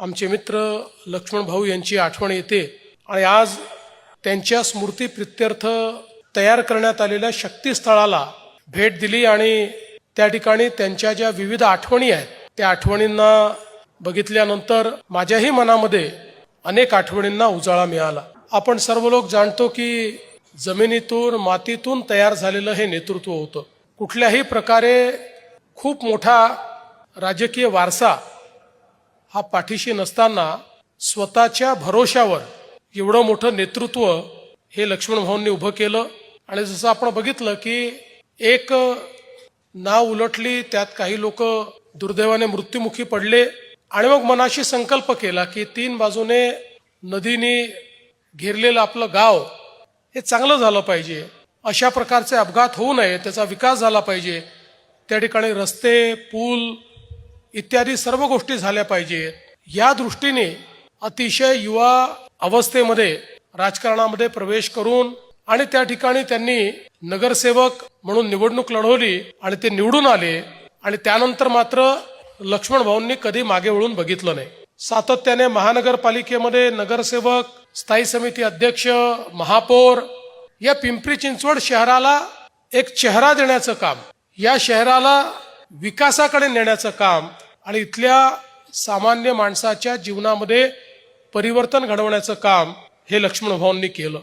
आमचे मित्र लक्ष्मण भाऊ यांची आठवण येते आणि आज त्यांच्या स्मृती प्रित्यर्थ तयार करण्यात आलेल्या शक्तीस्थळाला भेट दिली आणि त्या ठिकाणी त्यांच्या ज्या विविध आठवणी आहेत त्या आठवणींना बघितल्यानंतर माझ्याही मनामध्ये अनेक आठवणींना उजाळा मिळाला। आपण सर्व लोक जाणतो की जमिनीतून मातीतून तयार झालेलं हे नेतृत्व होतं। कुठल्याही प्रकारे खूप मोठा राजकीय वारसा हा पाठीशी नसताना स्वतःच्या भरोशावर एवढं मोठं नेतृत्व हे लक्ष्मण भाऊंनी उभं केलं। आणि जसं आपण बघितलं की एक नाव उलटली, त्यात काही लोक दुर्दैवाने मृत्युमुखी पडले आणि मग मनाशी संकल्प केला की तीन बाजूने नदीने घेरलेलं आपलं गाव हे चांगलं झालं पाहिजे, अशा प्रकारचे अपघात होऊ नये, त्याचा विकास झाला पाहिजे, त्या ठिकाणी रस्ते पूल इत्यादी सर्व गोष्टी झाल्या पाहिजेत। या दृष्टीने अतिशय युवा अवस्थेमध्ये राजकारणामध्ये प्रवेश करून आणि त्या ठिकाणी त्यांनी नगरसेवक म्हणून निवडणूक लढवली आणि ते निवडून आले आणि त्यानंतर मात्र लक्ष्मण भाऊंनी कधी मागे वळून बघितलं नाही। सातत्याने महानगरपालिकेमध्ये नगरसेवक, स्थायी समिती अध्यक्ष, महापौर या पिंपरी चिंचवड शहराला एक चेहरा देण्याचं काम, या शहराला विकासाकडे नेण्याचं काम आणि इथल्या सामान्य माणसाच्या जीवनामध्ये परिवर्तन घडवण्याचं काम हे लक्ष्मण भाऊंनी केलं।